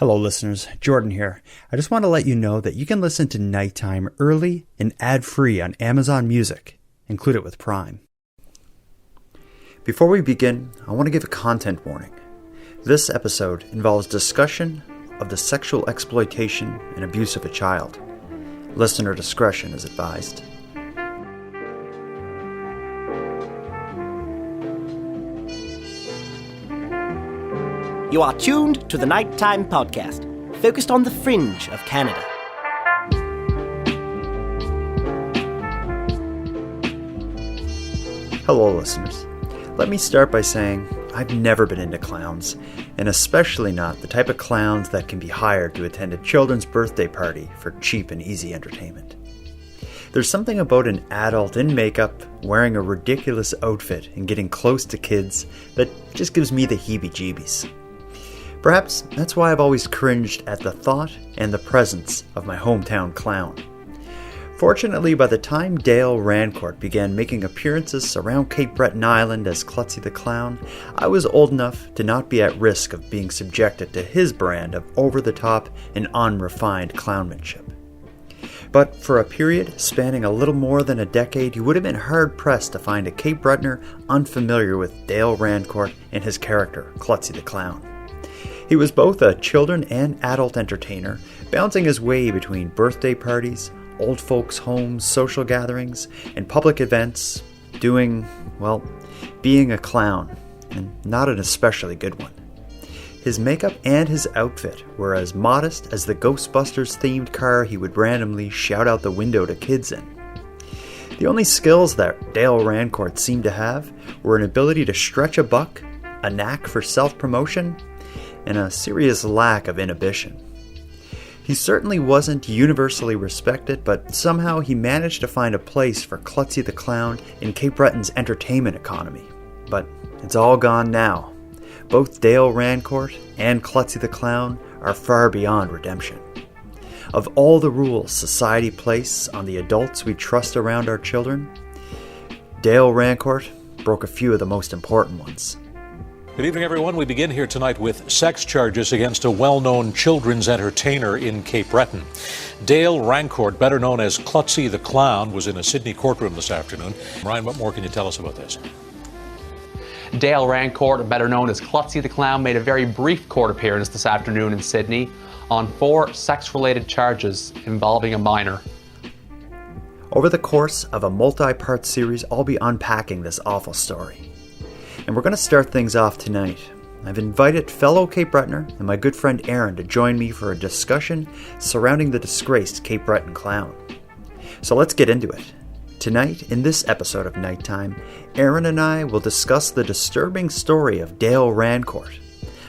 Hello listeners, Jordan here. I just want to let you know that you can listen to Nighttime early and ad-free on Amazon Music. Include it with Prime. Before we begin, I want to give a content warning. This episode involves discussion of the sexual exploitation and abuse of a child. Listener discretion is advised. You are tuned to the Nighttime Podcast, focused on the fringe of Canada. Hello listeners. Let me start by saying I've never been into clowns, and especially not the type of clowns that can be hired to attend a children's birthday party for cheap and easy entertainment. There's something about an adult in makeup, wearing a ridiculous outfit and getting close to kids that just gives me the heebie-jeebies. Perhaps that's why I've always cringed at the thought and the presence of my hometown clown. Fortunately, by the time Dale Rancourt began making appearances around Cape Breton Island as Klutzy the Clown, I was old enough to not be at risk of being subjected to his brand of over-the-top and unrefined clownmanship. But for a period spanning a little more than a decade, you would have been hard-pressed to find a Cape Bretoner unfamiliar with Dale Rancourt and his character, Klutzy the Clown. He was both a children and adult entertainer, bouncing his way between birthday parties, old folks' homes, social gatherings, and public events, being a clown, and not an especially good one. His makeup and his outfit were as modest as the Ghostbusters-themed car he would randomly shout out the window to kids in. The only skills that Dale Rancourt seemed to have were an ability to stretch a buck, a knack for self-promotion, and a serious lack of inhibition. He certainly wasn't universally respected, but somehow he managed to find a place for Klutzy the Clown in Cape Breton's entertainment economy. But it's all gone now. Both Dale Rancourt and Klutzy the Clown are far beyond redemption. Of all the rules society places on the adults we trust around our children, Dale Rancourt broke a few of the most important ones. Good evening, everyone. We begin here tonight with sex charges against a well-known children's entertainer in Cape Breton. Dale Rancourt, better known as Klutzy the Clown, was in a Sydney courtroom this afternoon. Ryan, what more can you tell us about this? Dale Rancourt, better known as Klutzy the Clown, made a very brief court appearance this afternoon in Sydney on 4 sex-related charges involving a minor. Over the course of a multi-part series, I'll be unpacking this awful story. And we're going to start things off tonight. I've invited fellow Cape Bretoner and my good friend Aaron to join me for a discussion surrounding the disgraced Cape Breton clown. So let's get into it. Tonight, in this episode of Nighttime, Aaron and I will discuss the disturbing story of Dale Rancourt,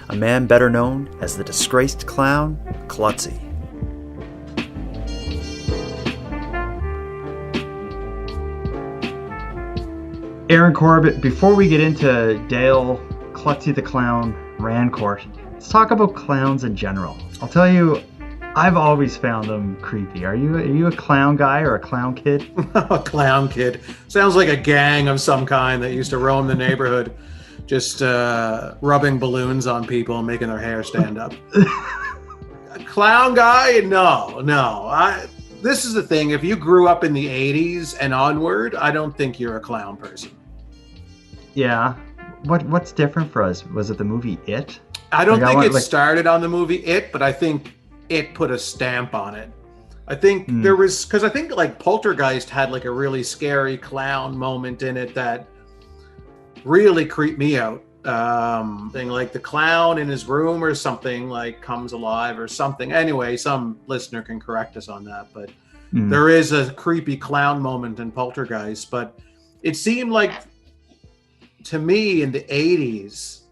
a man better known as the disgraced clown, Klutzy. Aaron Corbett, before we get into Dale, Klutzy the Clown, Rancourt, let's talk about clowns in general. I'll tell you, I've always found them creepy. Are you a clown guy or a clown kid? A clown kid. Sounds like a gang of some kind that used to roam the neighborhood, just rubbing balloons on people and making their hair stand up. A clown guy? No. This is the thing. If you grew up in the 80s and onward, I don't think you're a clown person. Yeah. What's different for us? Was it the movie It? I don't think it started on the movie It, but I think it put a stamp on it. I think there was, because I think like Poltergeist had like a really scary clown moment in it that really creeped me out. Thing like the clown in his room or something like comes alive or something. Anyway, some listener can correct us on that, but there is a creepy clown moment in Poltergeist. But it seemed like to me in the 80s,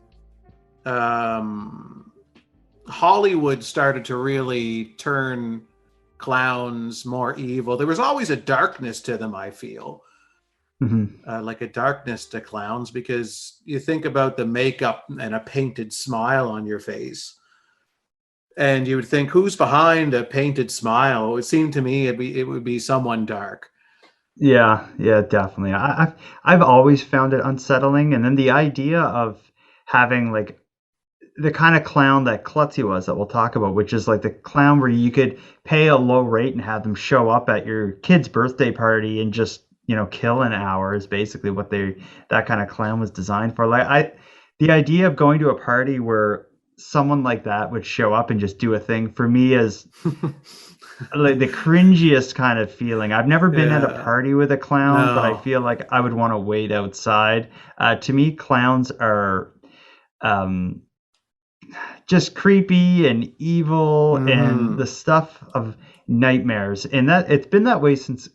Hollywood started to really turn clowns more evil. There was always a darkness to them, I feel. Like a darkness to clowns, because you think about the makeup and a painted smile on your face, and you would think, who's behind a painted smile? It would seem to me it would be someone dark. Yeah, definitely. I've always found it unsettling, and then the idea of having like the kind of clown that Klutzy was that we'll talk about, which is like the clown where you could pay a low rate and have them show up at your kid's birthday party and just, kill an hour is basically what that kind of clown was designed for. The idea of going to a party where someone like that would show up and just do a thing for me is like the cringiest kind of feeling. I've never been at a party with a clown, but I feel like I would want to wait outside. To me, clowns are just creepy and evil and the stuff of nightmares. And that it's been that way since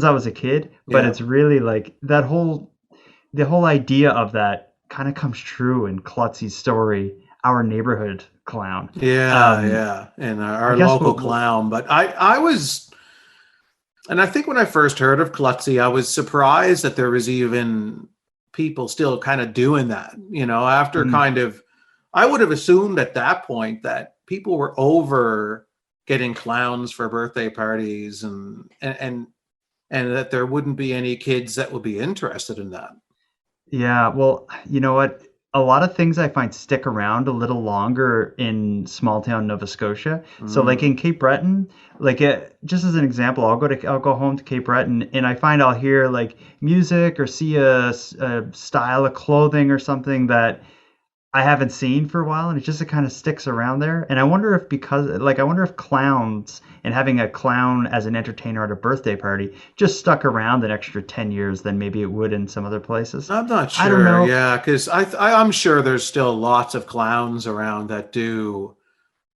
I was a kid, but it's really like the whole idea of that kind of comes true in Klutzy's story, Our Neighborhood Clown. And our local clown. But I was, and I think when I first heard of Klutzy, I was surprised that there was even people still kind of doing that, after kind of, I would have assumed at that point that people were over getting clowns for birthday parties and that there wouldn't be any kids that would be interested in that. Yeah, well, you know what? A lot of things I find stick around a little longer in small town Nova Scotia. So like in Cape Breton, just as an example, I'll go home to Cape Breton and I find I'll hear like music or see a style of clothing or something that I haven't seen for a while, and it just kind of sticks around there. And I wonder if clowns and having a clown as an entertainer at a birthday party just stuck around an extra 10 years than maybe it would in some other places. I'm not sure. I don't know. Yeah, because I'm sure there's still lots of clowns around that do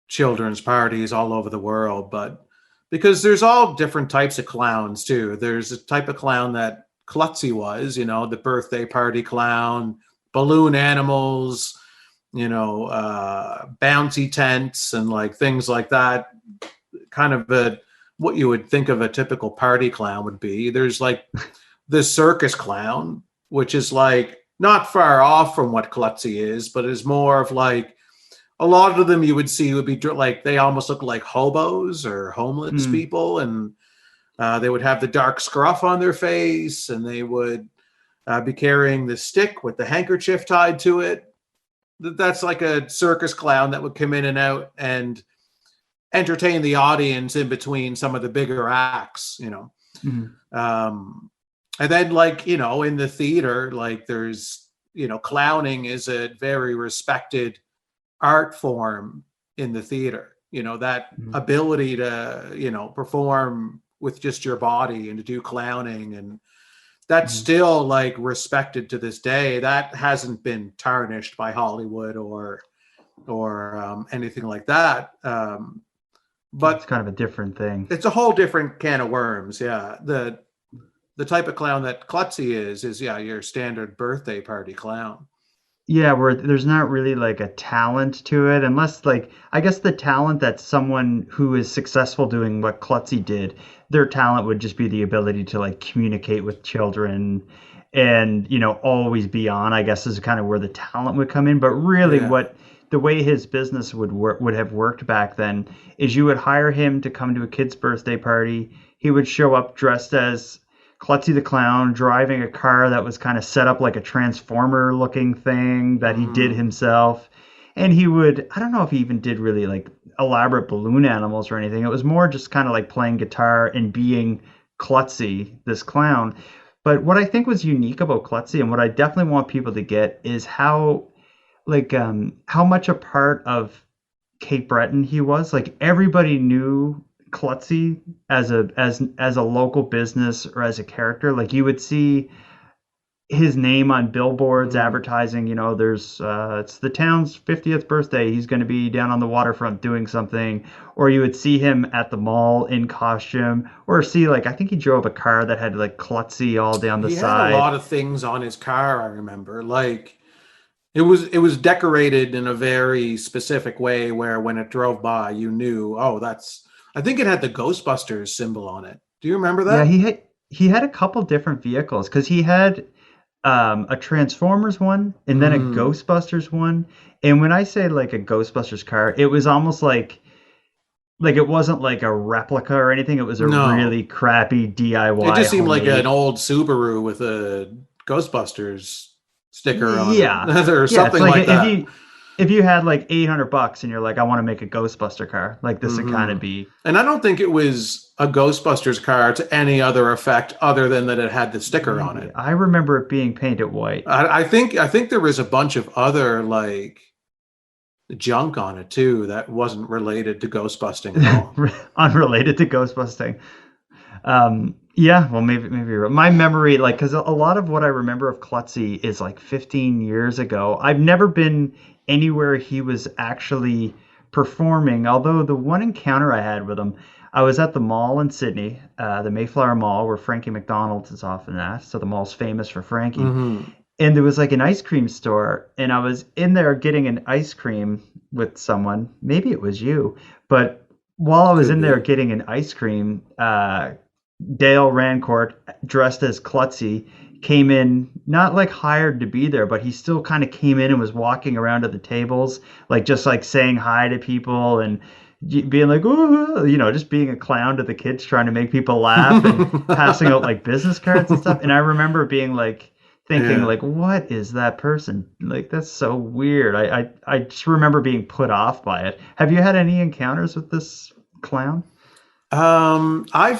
children's parties all over the world, but because there's all different types of clowns too. There's a type of clown that Klutzy was, the birthday party clown, balloon animals, bouncy tents and like things like that, kind of what you would think of a typical party clown would be. There's like the circus clown, which is like not far off from what Klutzy is, but is more of like a lot of them you would see would be like, they almost look like hobos or homeless people. And they would have the dark scruff on their face and they would be carrying the stick with the handkerchief tied to it. That's like a circus clown that would come in and out and entertain the audience in between some of the bigger acts, and then like, in the theater, like there's, clowning is a very respected art form in the theater, that ability to, perform with just your body and to do clowning, and that's still like respected to this day. That hasn't been tarnished by Hollywood or anything like that. But it's kind of a different thing. It's a whole different can of worms. Yeah. The type of clown that Klutzy is your standard birthday party clown. Yeah, where there's not really like a talent to it, unless like, I guess the talent that someone who is successful doing what Klutzy did, their talent would just be the ability to like communicate with children and, always be on, I guess is kind of where the talent would come in. But really the way his business would have worked back then is you would hire him to come to a kid's birthday party. He would show up dressed as Klutzy the Clown, driving a car that was kind of set up like a transformer looking thing that he did himself. And he would, I don't know if he even did really like elaborate balloon animals or anything. It was more just kind of like playing guitar and being Klutzy, this clown. But what I think was unique about Klutzy and what I definitely want people to get is how much a part of Cape Breton he was. Like everybody knew Klutzy as a local business or as a character. Like you would see his name on billboards advertising, there's it's the town's 50th birthday, he's going to be down on the waterfront doing something. Or you would see him at the mall in costume, or see like, I think he drove a car that had like Klutzy all down the side. He had a lot of things on his car, I remember. Like it was decorated in a very specific way where when it drove by you knew, I think it had the Ghostbusters symbol on it. Do you remember that? Yeah, he had a couple different vehicles because he had a Transformers one and then a Ghostbusters one. And when I say like a Ghostbusters car, it was almost like it wasn't like a replica or anything. It was a really crappy DIY. It just seemed like an old Subaru with a Ghostbusters sticker on it. Or something like that. if you had like $800 and you're like, I want to make a Ghostbuster car, like this would kind of be. And I don't think it was a Ghostbusters car to any other effect other than that it had the sticker on it. I remember it being painted white. I think there was a bunch of other like junk on it too that wasn't related to ghostbusting at all. Unrelated to ghostbusting. Yeah, well, maybe my memory, like, because a lot of what I remember of Klutzy is like 15 years ago. I've never been anywhere he was actually performing, although the one encounter I had with him, I was at the mall in Sydney, the Mayflower Mall, where Frankie McDonald's is often at. So the mall's famous for Frankie. And there was like an ice cream store, and I was in there getting an ice cream with someone. Maybe it was you, but while I was in there getting an ice cream, Dale Rancourt, dressed as Klutzy, came in, not like hired to be there, but he still kind of came in and was walking around to the tables, like just like saying hi to people and being like, ooh, just being a clown to the kids, trying to make people laugh and passing out like business cards and stuff. And I remember being like, thinking like, what is that person? Like, that's so weird. I just remember being put off by it. Have you had any encounters with this clown? I've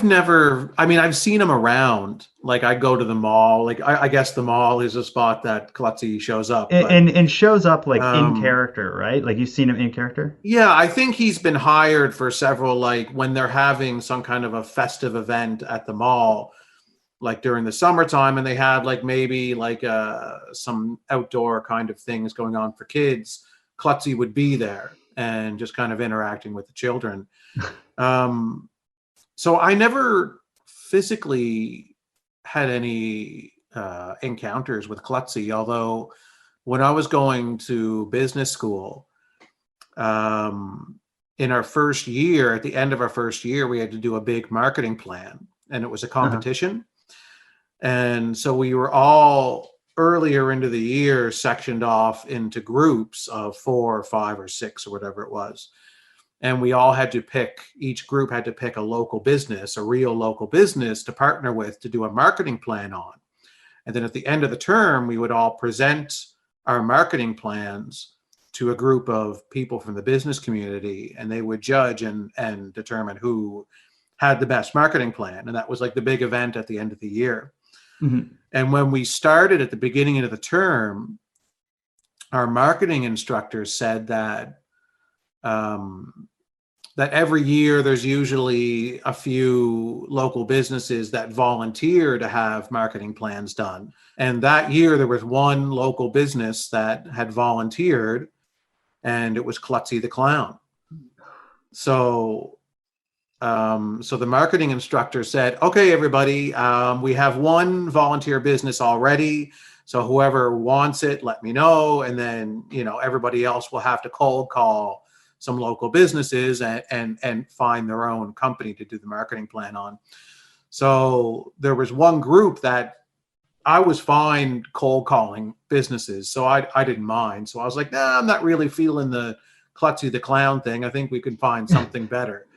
seen him around. Like, I go to the mall. Like, I guess the mall is a spot that Klutzy shows up. And shows up like in character, right? Like, you've seen him in character? Yeah, I think he's been hired for several, like when they're having some kind of a festive event at the mall, like during the summertime, and they have like maybe like some outdoor kind of things going on for kids. Klutzy would be there and just kind of interacting with the children. So I never physically had any encounters with Klutzy, although when I was going to business school, in our first year, at the end of our first year, we had to do a big marketing plan, and it was a competition. And so we were all earlier into the year sectioned off into groups of 4 or 5 or 6 or whatever it was. And we all had to pick, each group had to pick a local business, a real local business to partner with to do a marketing plan on. And then at the end of the term, we would all present our marketing plans to a group of people from the business community, and they would judge and determine who had the best marketing plan. And that was like the big event at the end of the year. And when we started at the beginning of the term, our marketing instructor said that that every year there's usually a few local businesses that volunteer to have marketing plans done. And that year there was one local business that had volunteered, and it was Klutzy the Clown. So the marketing instructor said, okay, everybody, we have one volunteer business already. So whoever wants it, let me know. And then, everybody else will have to cold call some local businesses and find their own company to do the marketing plan on. So there was one group that I was fine cold calling businesses. So I didn't mind. So I was like, nah, I'm not really feeling the Klutzy the Clown thing. I think we can find something better.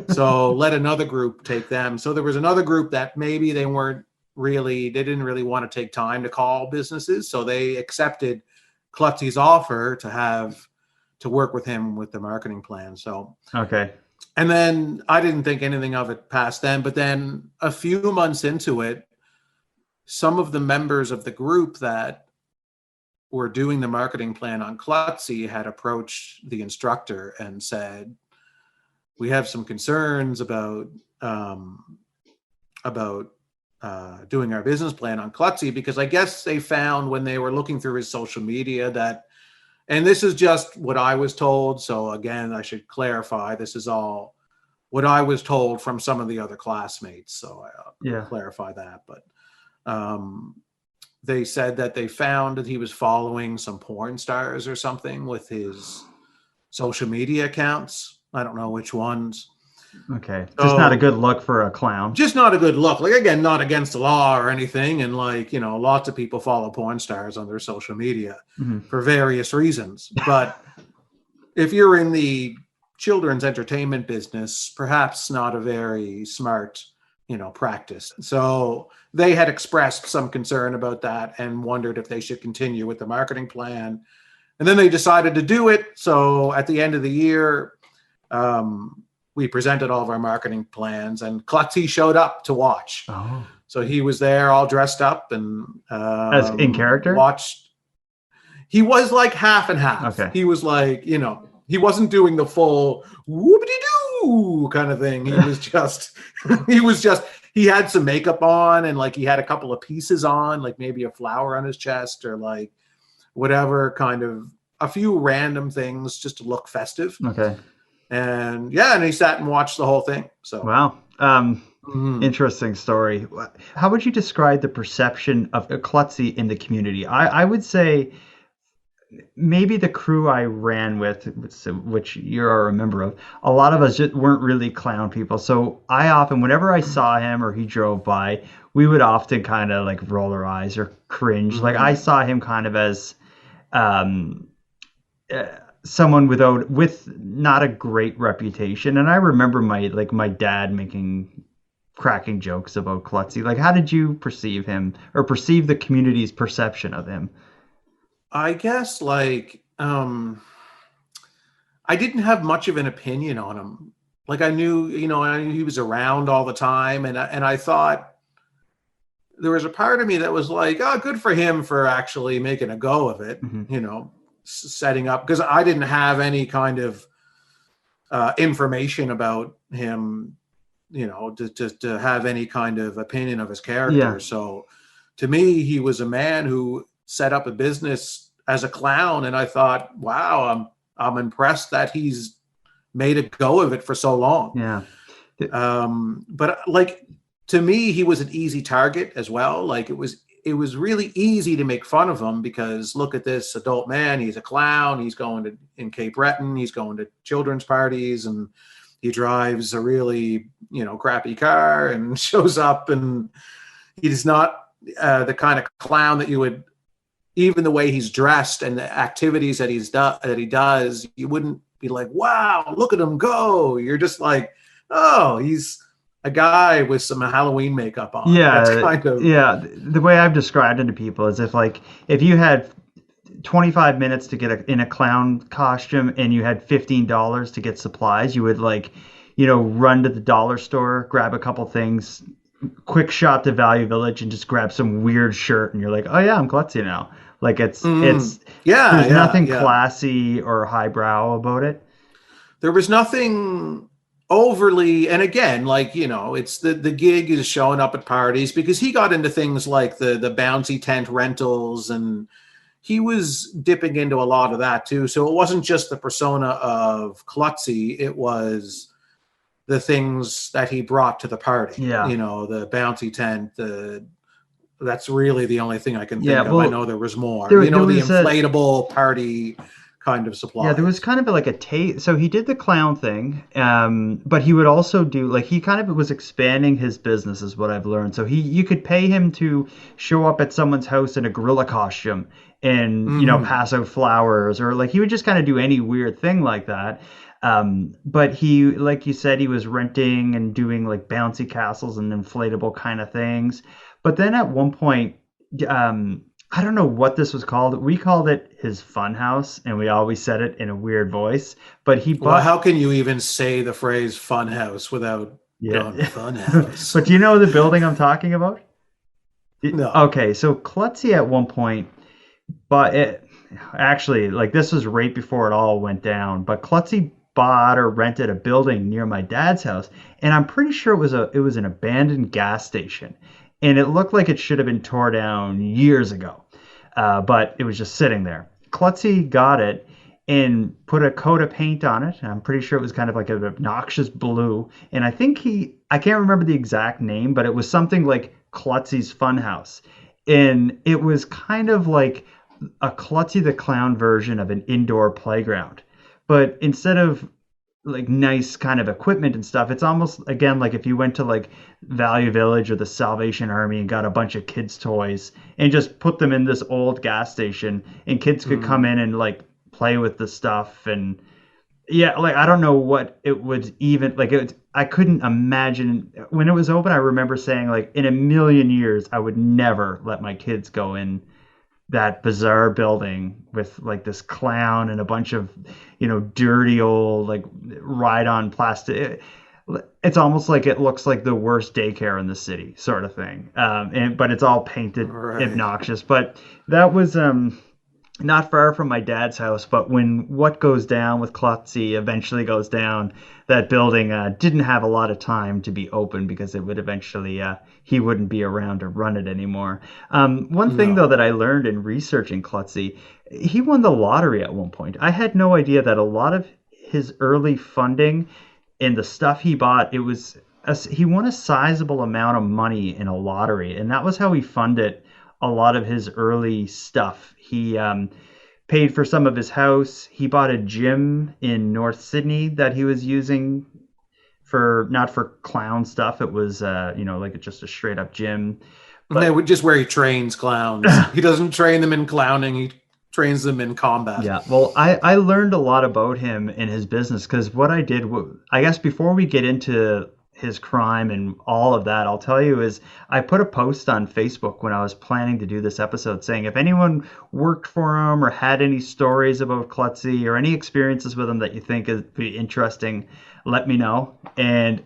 So let another group take them. So there was another group that maybe they didn't really want to take time to call businesses. So they accepted Klutzy's offer to work with him with the marketing plan. So, okay. And then I didn't think anything of it past then, but then a few months into it, some of the members of the group that were doing the marketing plan on Klutzy had approached the instructor and said, we have some concerns about doing our business plan on Klutzy, because I guess they found when they were looking through his social media that, and this is just what I was told. So again, I should clarify, this is all what I was told from some of the other classmates. So I'll clarify that. But they said that they found that he was following some porn stars or something with his social media accounts. I don't know which ones. Okay. Just not a good look for a clown. Just not a good look. Like, again, not against the law or anything. And like, lots of people follow porn stars on their social media for various reasons. But if you're in the children's entertainment business, perhaps not a very smart, practice. So they had expressed some concern about that and wondered if they should continue with the marketing plan And then they decided to do it. So at the end of the year, we presented all of our marketing plans, and Klutzy showed up to watch. Oh. So he was there all dressed up and As in character? watched. He was like half and half. Okay. He was like, he wasn't doing the full whoopity-doo kind of thing. He had some makeup on, and like he had a couple of pieces on, like maybe a flower on his chest or like whatever, kind of a few random things just to look festive. Okay. And and he sat and watched the whole thing. So wow. Interesting story. How would you describe the perception of Klutzy in the community? I would say maybe the crew I ran with, which you're a member of, a lot of us just weren't really clown people. So I often, whenever I saw him or he drove by, we would often kind of like roll our eyes or cringe. Like I saw him kind of as someone with not a great reputation. And I remember my dad cracking jokes about Klutzy. Like, how did you perceive him or perceive the community's perception of him? I guess I didn't have much of an opinion on him. Like I knew he was around all the time, and I thought there was a part of me that was like, oh, good for him for actually making a go of it, setting up, because I didn't have any kind of information about him, to have any kind of opinion of his character. Yeah. So to me, he was a man who set up a business as a clown, and I thought, wow, I'm impressed that he's made a go of it for so long. Yeah. But like, to me, he was an easy target as well. Like it was really easy to make fun of him because look at this adult man, he's a clown, he's going in Cape Breton, he's going to children's parties, and he drives a really, crappy car and shows up, and he's not the kind of clown that you would, even the way he's dressed and the activities that he does, you wouldn't be like, wow, look at him go. You're just like, oh, he's a guy with some Halloween makeup on. Yeah. That's kind of... Yeah. The way I've described it to people is if you had 25 minutes to get in a clown costume and you had $15 to get supplies, you would run to the dollar store, grab a couple things, quick shot to Value Village and just grab some weird shirt, and you're like, oh yeah, I'm Klutzy now. Like there's nothing classy or highbrow about it. There was nothing overly, and again, it's the gig is showing up at parties, because he got into things like the bouncy tent rentals, and he was dipping into a lot of that too. So it wasn't just the persona of Klutzy, it was the things that he brought to the party. Yeah. The bouncy tent, that's really the only thing I can think of. I know there was more. There the was inflatable party kind of supply. Yeah, there was kind of like a taste. So he did the clown thing, but he would also do, he kind of was expanding his business is what I've learned. So you could pay him to show up at someone's house in a gorilla costume and, pass out flowers, or he would just kind of do any weird thing like that. But he, like you said, he was renting and doing bouncy castles and inflatable kind of things. But then at one point, I don't know what this was called. We called it his fun house, and we always said it in a weird voice. But he bought... Well, how can you even say the phrase fun house without going fun house? But do you know the building I'm talking about? No. Okay, so Klutzy at one point, but actually, this was right before it all went down. But Klutzy bought or rented a building near my dad's house, and I'm pretty sure it was an abandoned gas station. And it looked like it should have been torn down years ago, but it was just sitting there. Klutzy got it and put a coat of paint on it. I'm pretty sure it was kind of like an obnoxious blue. And I think I can't remember the exact name, but it was something like Klutzy's Funhouse. And it was kind of like a Klutzy the Clown version of an indoor playground. But instead of nice kind of equipment and stuff, it's almost again like if you went to Value Village or the Salvation Army and got a bunch of kids' toys and just put them in this old gas station, and kids could come in and play with the stuff. And I don't know what it would even I couldn't imagine when it was open. I remember saying in a million years I would never let my kids go in that bizarre building with like this clown and a bunch of, dirty old like ride-on plastic. It's almost like it looks like the worst daycare in the city, sort of thing. But it's all painted obnoxious. But that was not far from my dad's house. But when What Goes Down with Klutzy eventually goes down, that building didn't have a lot of time to be open because it would eventually he wouldn't be around to run it anymore. One thing though that I learned in researching Klutzy, he won the lottery at one point. I had no idea that a lot of his early funding and the stuff he bought, he won a sizable amount of money in a lottery, and that was how he funded a lot of his early stuff. He paid for some of his house. He bought a gym in North Sydney that he was using not for clown stuff. It was like just a straight up gym. But just where he trains clowns. He doesn't train them in clowning. He trains them in combat. Yeah, well, I learned a lot about him and his business because what I did, I guess before we get into his crime and all of that, I'll tell you is I put a post on Facebook when I was planning to do this episode saying if anyone worked for him or had any stories about Klutzy or any experiences with him that you think would be interesting, let me know. And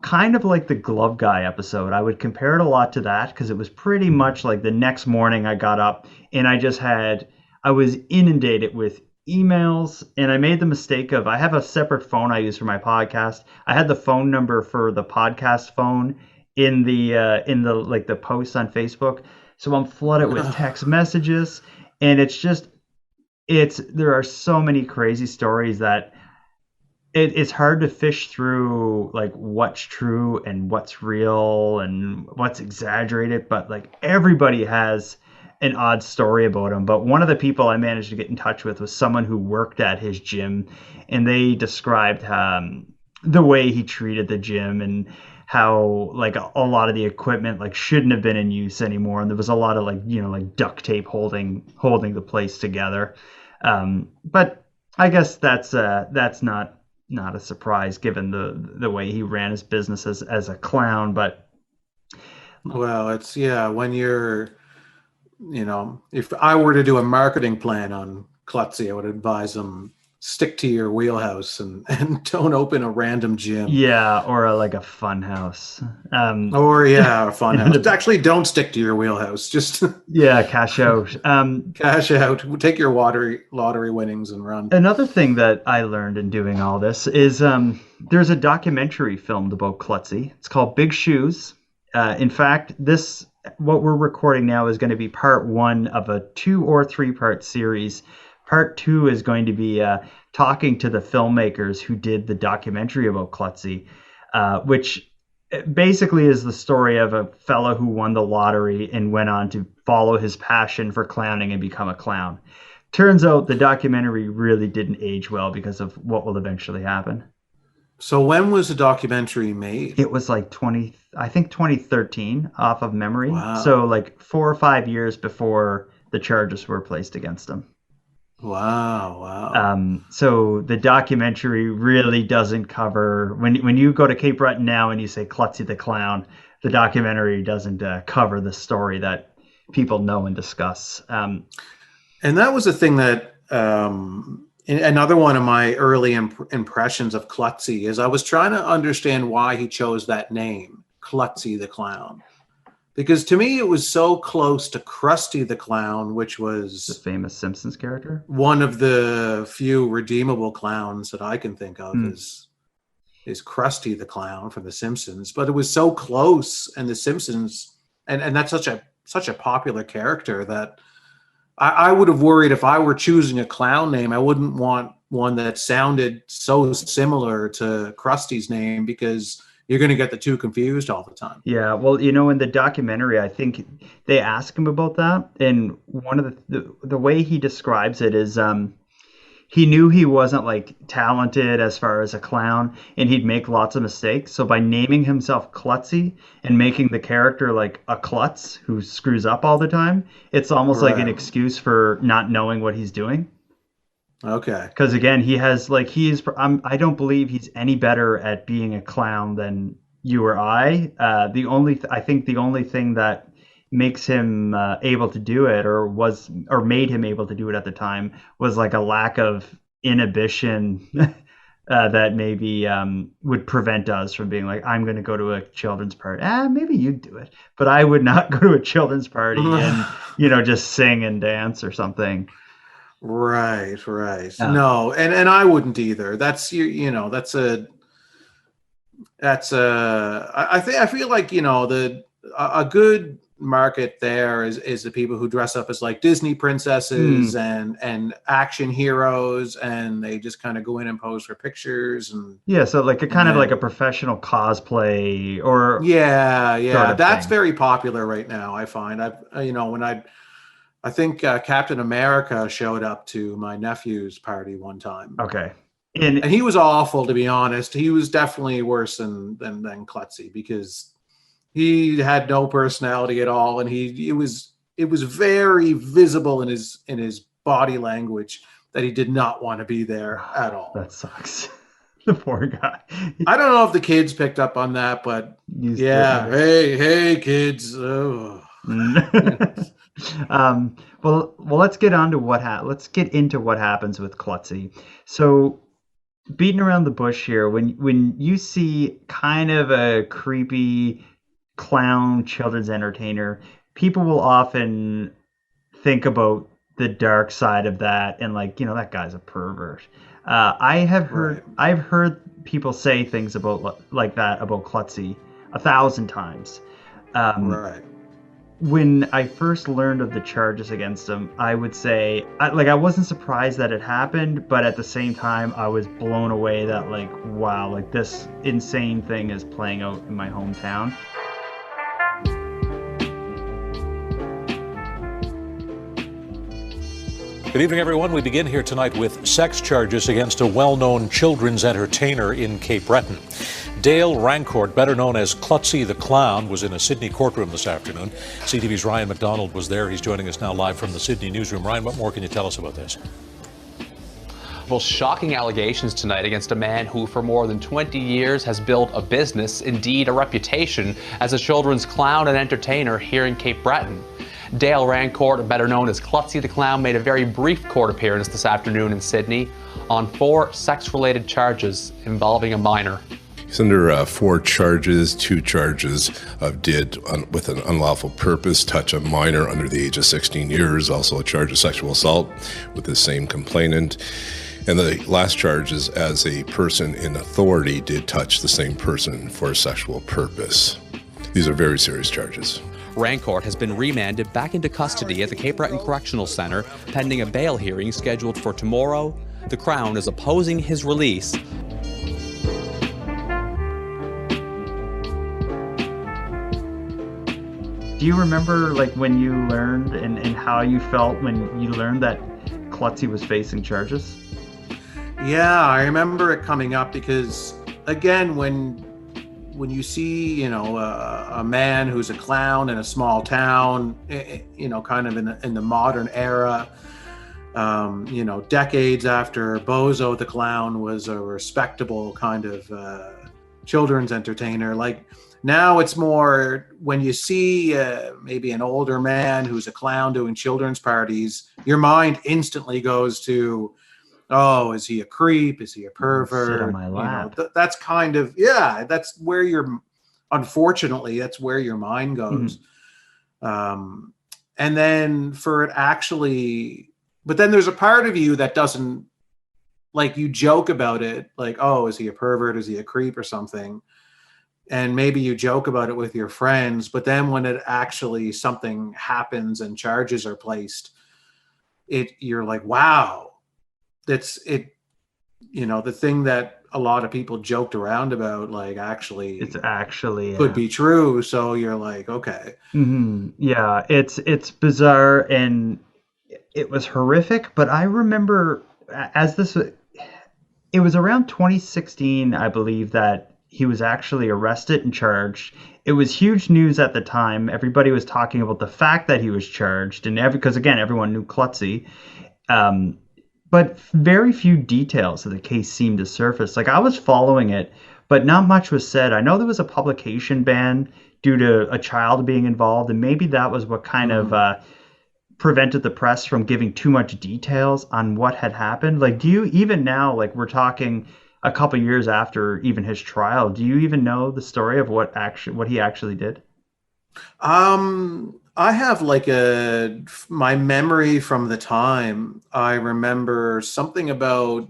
kind of like the glove guy episode, I would compare it a lot to that because it was pretty much like the next morning I got up and I was inundated with emails, and I made the mistake of, I have a separate phone I use for my podcast. I had the phone number for the podcast phone in the post on Facebook. So I'm flooded with text messages, and there are so many crazy stories that it's hard to fish through like what's true and what's real and what's exaggerated, but like everybody has an odd story about him. But one of the people I managed to get in touch with was someone who worked at his gym, and they described the way he treated the gym and how like a lot of the equipment like shouldn't have been in use anymore, and there was a lot of like duct tape holding the place together. But I guess that's not a surprise given the way he ran his business as a clown. But well, it's when you're if I were to do a marketing plan on Klutzy, I would advise them stick to your wheelhouse and don't open a random gym. Yeah, or a fun house. A fun house. Actually, don't stick to your wheelhouse. Just cash out. Cash out. Take your lottery winnings and run. Another thing that I learned in doing all this is there's a documentary filmed about Klutzy. It's called Big Shoes. In fact, what we're recording now is going to be part 1 of a 2 or 3 part series. Part 2 is going to be talking to the filmmakers who did the documentary about Klutzy, which basically is the story of a fellow who won the lottery and went on to follow his passion for clowning and become a clown. Turns out the documentary really didn't age well because of what will eventually happen. So when was the documentary made? It was like 2013 off of memory. Wow. So like 4 or 5 years before the charges were placed against him. Wow. So the documentary really doesn't cover, when you go to Cape Breton now and you say Klutzy the Clown, the documentary doesn't cover the story that people know and discuss. And that was a thing that another one of my early impressions of Klutzy is I was trying to understand why he chose that name, Klutzy the Clown. Because to me, it was so close to Krusty the Clown, which was the famous Simpsons character. One of the few redeemable clowns that I can think of is Krusty the Clown from The Simpsons. But it was so close, and The Simpsons, and that's such a popular character that I would have worried if I were choosing a clown name, I wouldn't want one that sounded so similar to Krusty's name because you're going to get the two confused all the time. Yeah, well, in the documentary, I think they ask him about that, and one of the way he describes it is he knew he wasn't like talented as far as a clown, and he'd make lots of mistakes. So by naming himself Klutzy and making the character like a klutz who screws up all the time, it's almost like an excuse for not knowing what he's doing. Okay. Because again, he has I don't believe he's any better at being a clown than you or I. I think the only thing that makes him able to do it, or made him able to do it at the time, was like a lack of inhibition that maybe would prevent us from being like, I'm going to go to a children's party. Maybe you'd do it, but I would not go to a children's party and just sing and dance or something. Right. No, and I wouldn't either. I feel like a good market there is the people who dress up as like Disney princesses and action heroes, and they just kind of go in and pose for pictures and so like a kind of like a professional cosplay or sort of that's thing. very popular right now. I find I think Captain America showed up to my nephew's party one time. Okay. And he was awful, to be honest. He was definitely worse than Klutzy, because he had no personality at all, and it was very visible in his body language that he did not want to be there at all. That sucks. The poor guy. I don't know if the kids picked up on that, but hey kids. Oh. Well, let's get into what happens with Klutzy. So, beating around the bush here, when you see kind of a creepy clown children's entertainer, people will often think about the dark side of that and like, that guy's a pervert. I've heard people say things about like that about Klutzy 1,000 times. Right. When I first learned of the charges against him, I would say, I wasn't surprised that it happened, but at the same time, I was blown away that, like, wow, like, this insane thing is playing out in my hometown. Good evening, everyone. We begin here tonight with sex charges against a well-known children's entertainer in Cape Breton. Dale Rancourt, better known as Klutzy the Clown, was in a Sydney courtroom this afternoon. CTV's Ryan McDonald was there. He's joining us now live from the Sydney newsroom. Ryan, what more can you tell us about this? Well, shocking allegations tonight against a man who for more than 20 years has built a business, indeed a reputation, as a children's clown and entertainer here in Cape Breton. Dale Rancourt, better known as Klutzy the Clown, made a very brief court appearance this afternoon in Sydney on 4 sex-related charges involving a minor. He's under 4 charges, 2 charges of with an unlawful purpose, touch a minor under the age of 16 years, also a charge of sexual assault with the same complainant. And the last charge is as a person in authority did touch the same person for a sexual purpose. These are very serious charges. Rancourt has been remanded back into custody at the Cape Breton Correctional Centre pending a bail hearing scheduled for tomorrow. The Crown is opposing his release. Do you remember like when you learned and how you felt when you learned that Klutzy was facing charges? Yeah, I remember it coming up because, again, when you see, a man who's a clown in a small town, kind of in the modern era, decades after Bozo the Clown was a respectable kind of children's entertainer, like now it's more when you see maybe an older man who's a clown doing children's parties, your mind instantly goes to, oh, is he a creep? Is he a pervert? Sit on my lap. That's kind of, that's where unfortunately, that's where your mind goes. Mm-hmm. And then for it actually, but then there's a part of you that doesn't, like, you joke about it, like, oh, is he a pervert? Is he a creep or something? And maybe you joke about it with your friends, but then when it actually something happens and charges are placed, you're like, wow. That's it, the thing that a lot of people joked around about, like, it's actually could be true. So you're like, okay. Mm-hmm. Yeah, it's bizarre and it was horrific. But I remember it was around 2016, I believe, that he was actually arrested and charged. It was huge news at the time. Everybody was talking about the fact that he was charged, and because again, everyone knew Klutzy. But very few details of the case seemed to surface. Like, I was following it but not much was said. I know there was a publication ban due to a child being involved, and maybe that was what kind of prevented the press from giving too much details on what had happened. Like, do you even now, like we're talking a couple years after even his trial, do you even know the story of what he actually did? I have like my memory from the time. I remember something about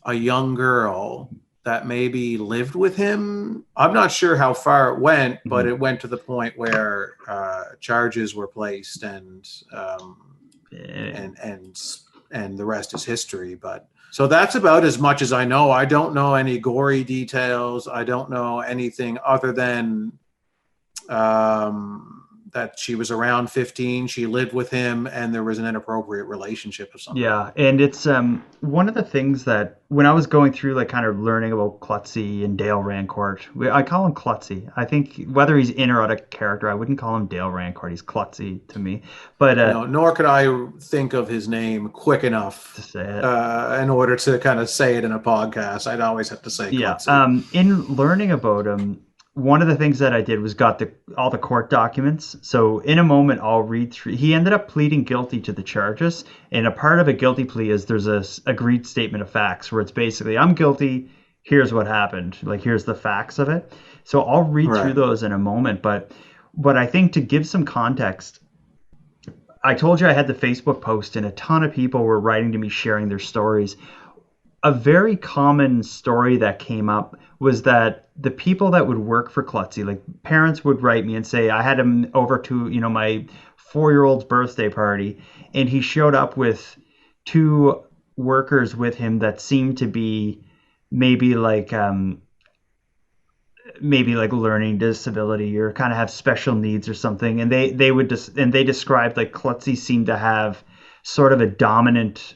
a young girl that maybe lived with him. I'm not sure how far it went, but it went to the point where charges were placed, and the rest is history. But so that's about as much as I know. I don't know any gory details. I don't know anything other than that she was around 15, she lived with him, and there was an inappropriate relationship of some kind. Yeah, and it's one of the things that when I was going through like kind of learning about Klutzy and Dale Rancourt, I call him Klutzy. I think whether he's in or out of character, I wouldn't call him Dale Rancourt. He's Klutzy to me. But no, nor could I think of his name quick enough to say it. In order to kind of say it in a podcast. I'd always have to say Klutzy. Yeah. In learning about him, one of the things that I did was got all the court documents. So in a moment, I'll read through. He ended up pleading guilty to the charges. And a part of a guilty plea is there's a agreed statement of facts where it's basically, I'm guilty. Here's what happened. Like, here's the facts of it. So I'll read through those in a moment. But I think to give some context, I told you I had the Facebook post and a ton of people were writing to me, sharing their stories. A very common story that came up was that the people that would work for Klutzy, like parents would write me and say, I had him over to, my 4-year-old's birthday party, and he showed up with 2 workers with him that seemed to be maybe like learning disability or kind of have special needs or something. And they described like Klutzy seemed to have sort of a dominant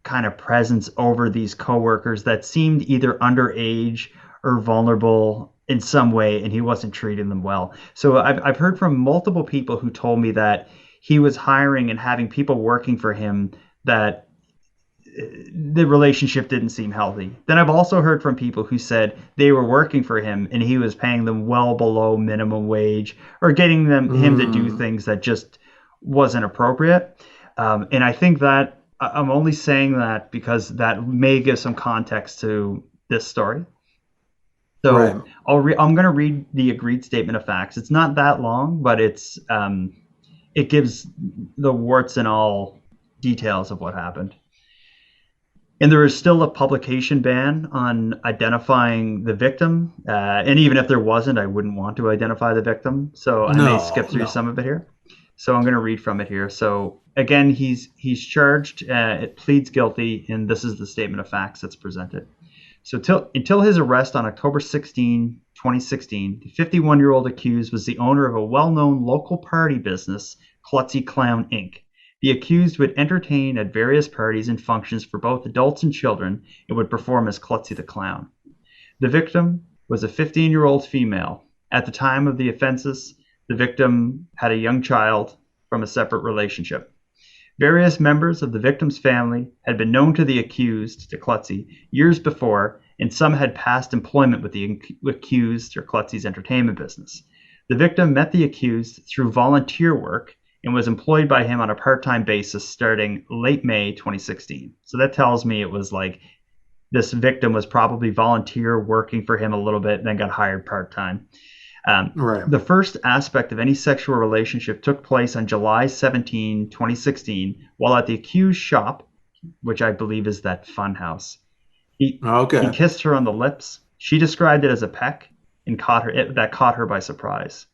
kind of presence over these coworkers that seemed either underage or vulnerable in some way, and he wasn't treating them well. So I've heard from multiple people who told me that he was hiring and having people working for him that the relationship didn't seem healthy. Then I've also heard from people who said they were working for him and he was paying them well below minimum wage or getting him to do things that just wasn't appropriate. And I think that I'm only saying that because that may give some context to this story. So I'm going to read the agreed statement of facts. It's not that long, but it gives the warts and all details of what happened. And there is still a publication ban on identifying the victim. And even if there wasn't, I wouldn't want to identify the victim. So I may skip through some of it here. So I'm going to read from it here. So again, he's charged, it pleads guilty, and this is the statement of facts that's presented. So until his arrest on October 16, 2016, the 51-year-old accused was the owner of a well-known local party business, Klutzy Clown, Inc. The accused would entertain at various parties and functions for both adults and children and would perform as Klutzy the Clown. The victim was a 15-year-old female. At the time of the offenses, the victim had a young child from a separate relationship. Various members of the victim's family had been known to the accused, to Klutzy, years before, and some had past employment with the accused or Klutzy's entertainment business. The victim met the accused through volunteer work and was employed by him on a part-time basis starting late May 2016. So that tells me it was like this victim was probably volunteer working for him a little bit and then got hired part-time. The first aspect of any sexual relationship took place on July 17, 2016, while at the accused shop, which I believe is that fun house. He kissed her on the lips. She described it as a peck and caught her by surprise.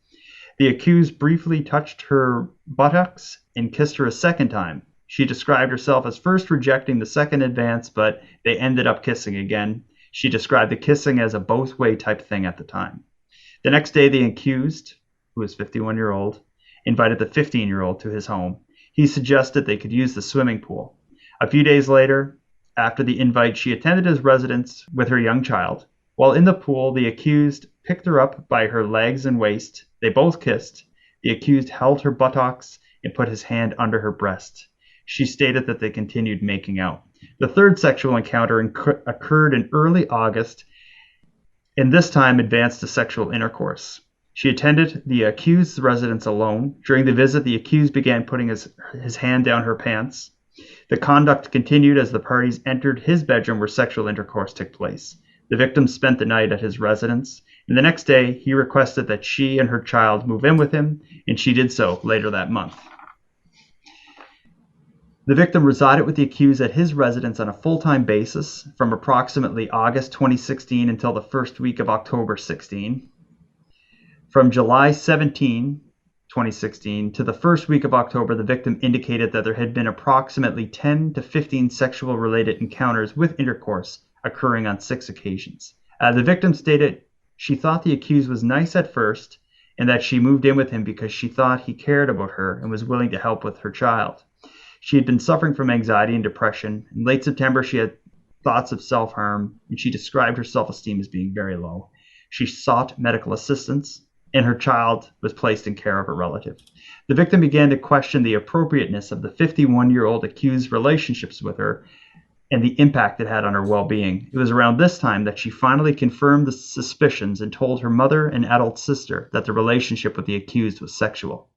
The accused briefly touched her buttocks and kissed her a second time. She described herself as first rejecting the second advance, but they ended up kissing again. She described the kissing as a both-way type thing at the time. The next day, the accused, who was 51-year-old, invited the 15-year-old to his home. He suggested they could use the swimming pool. A few days later, after the invite, she attended his residence with her young child. While in the pool, the accused picked her up by her legs and waist. They both kissed. The accused held her buttocks and put his hand under her breast. She stated that they continued making out. The third sexual encounter occurred in early August and this time advanced to sexual intercourse. She attended the accused's residence alone. During the visit, the accused began putting his hand down her pants. The conduct continued as the parties entered his bedroom where sexual intercourse took place. The victim spent the night at his residence, and the next day he requested that she and her child move in with him, and she did so later that month. The victim resided with the accused at his residence on a full-time basis from approximately August 2016 until the first week of October 16. From July 17, 2016 to the first week of October, the victim indicated that there had been approximately 10 to 15 sexual-related encounters with intercourse occurring on 6 occasions. The victim stated she thought the accused was nice at first and that she moved in with him because she thought he cared about her and was willing to help with her child. She had been suffering from anxiety and depression. In late September, she had thoughts of self-harm, and she described her self-esteem as being very low. She sought medical assistance, and her child was placed in care of a relative. The victim began to question the appropriateness of the 51-year-old accused's relationships with her and the impact it had on her well-being. It was around this time that she finally confirmed the suspicions and told her mother and adult sister that the relationship with the accused was sexual.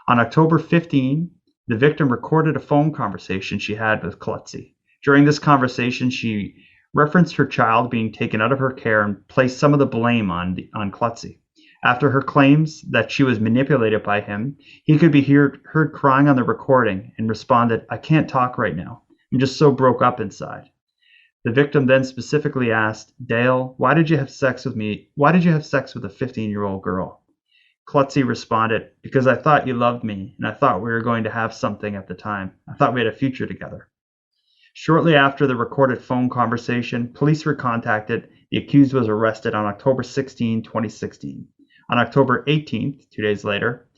On October 15, the victim recorded a phone conversation she had with Klutzy. During this conversation, she referenced her child being taken out of her care and placed some of the blame on Klutzy. After her claims that she was manipulated by him, he could be heard crying on the recording and responded, "I can't talk right now. I'm just so broke up inside." The victim then specifically asked, "Dale, why did you have sex with me? Why did you have sex with a 15-year-old girl?" Klutzy responded, "Because I thought you loved me, and I thought we were going to have something at the time. I thought we had a future together." Shortly after the recorded phone conversation, police were contacted. The accused was arrested on October 16, 2016. On October 18th, 2 days later,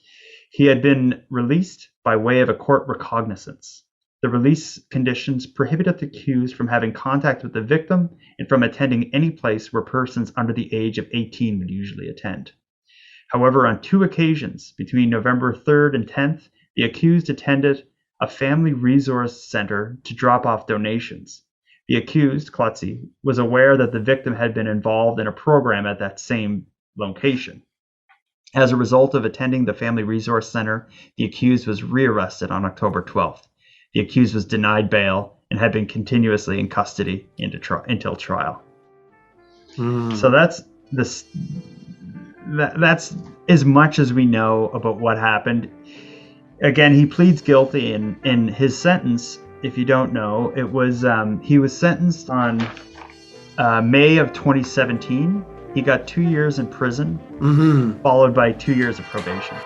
he had been released by way of a court recognizance. The release conditions prohibited the accused from having contact with the victim and from attending any place where persons under the age of 18 would usually attend. However, on 2 occasions, between November 3rd and 10th, the accused attended a family resource center to drop off donations. The accused, Klutzy, was aware that the victim had been involved in a program at that same location. As a result of attending the family resource center, the accused was rearrested on October 12th. The accused was denied bail and had been continuously in custody until trial. So that's as much as we know about what happened. Again, he pleads guilty in his sentence. If you don't know, it was he was sentenced on May of 2017. He got 2 years in prison, followed by 2 years of probation.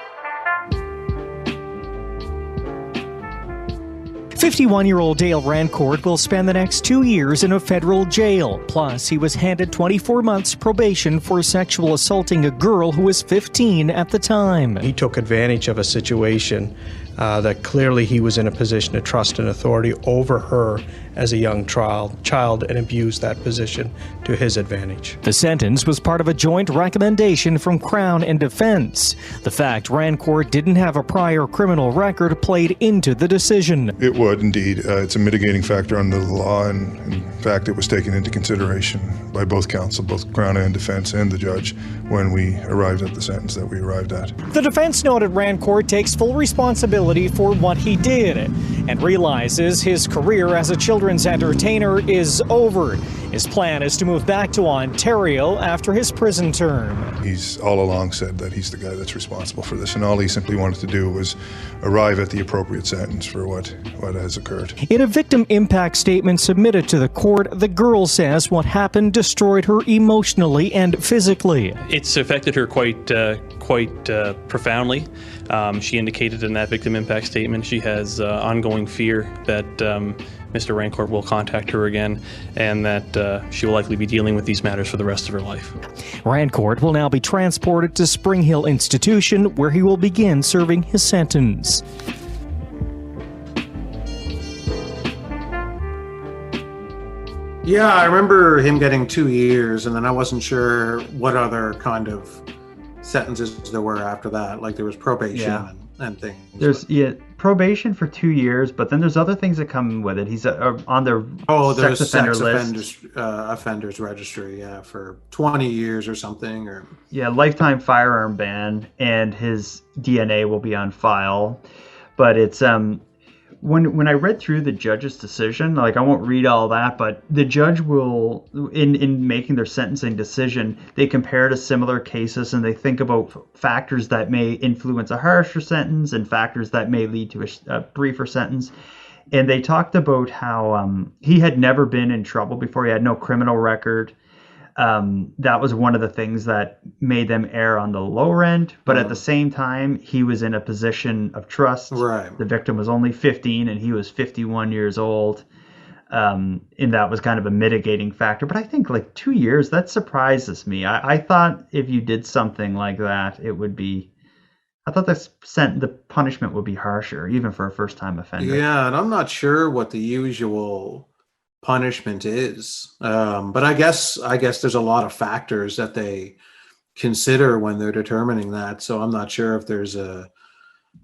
51-year-old Dale Rancourt will spend the next 2 years in a federal jail. Plus, he was handed 24 months probation for sexual assaulting a girl who was 15 at the time. He took advantage of a situation that clearly he was in a position to trust and authority over her as a young child and abused that position to his advantage. The sentence was part of a joint recommendation from Crown and Defense. The fact Rancourt didn't have a prior criminal record played into the decision. It would, indeed. It's a mitigating factor under the law, and in fact, it was taken into consideration by both counsel, both Crown and Defense, and the judge when we arrived at the sentence that we arrived at. The defense noted Rancourt takes full responsibility for what he did and realizes his career as a children's entertainer is over. His plan is to move back to Ontario after his prison term. He's all along said that he's the guy that's responsible for this, and all he simply wanted to do was arrive at the appropriate sentence for what has occurred. In a victim impact statement submitted to the court, the girl says what happened destroyed her emotionally and physically. It's affected her quite profoundly. She indicated in that victim impact statement she has ongoing fear that Mr. Rancourt will contact her again, and that she will likely be dealing with these matters for the rest of her life. Rancourt will now be transported to Spring Hill Institution, where he will begin serving his sentence. Yeah, I remember him getting 2 years, and then I wasn't sure what other kind of sentences there were after that. Like there was probation and things. probation for 2 years, but then there's other things that come with it. He's on the there's sex offender list. Offenders registry, yeah, for 20 years or something, or Yeah, lifetime firearm ban, and his DNA will be on file. But it's when I read through the judge's decision, like I won't read all that, but the judge will, in making their sentencing decision, they compare to similar cases and they think about factors that may influence a harsher sentence and factors that may lead to a briefer sentence. And they talked about how he had never been in trouble before. He had no criminal record. That was one of the things that made them err on the lower end. But at the same time, he was in a position of trust. Right. The victim was only 15 and he was 51 years old. And that was kind of a mitigating factor. But I think like 2 years, that surprises me. I thought if you did something like that, it would be, I thought the punishment would be harsher, even for a first-time offender. Yeah, and I'm not sure what the usual punishment is, but I guess there's a lot of factors that they consider when they're determining that. So I'm not sure if there's a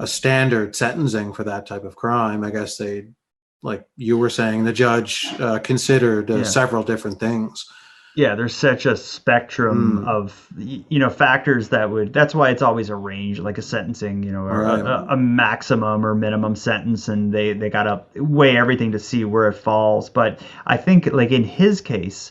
standard sentencing for that type of crime. I guess they, like you were saying, the judge considered several different things. Yeah, there's such a spectrum of factors that's why it's always a range, like a sentencing, or a maximum or minimum sentence, and they got to weigh everything to see where it falls. But I think like in his case,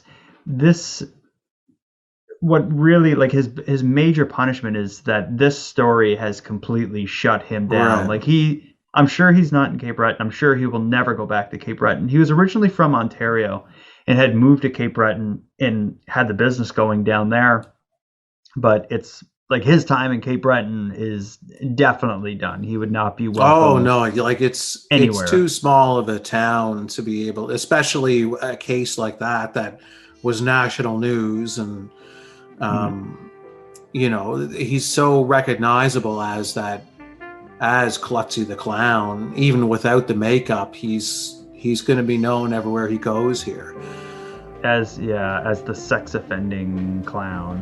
what really like his major punishment is that this story has completely shut him down. Right. Like I'm sure he's not in Cape Breton. I'm sure he will never go back to Cape Breton. He was originally from Ontario and had moved to Cape Breton and had the business going down there. But it's like his time in Cape Breton is definitely done. He would not be welcome. Oh no, like it's anywhere. It's too small of a town to be able, especially a case like that was national news, and he's so recognizable as Klutzy the Clown. Even without the makeup, he's going to be known everywhere he goes here. As the sex offending clown.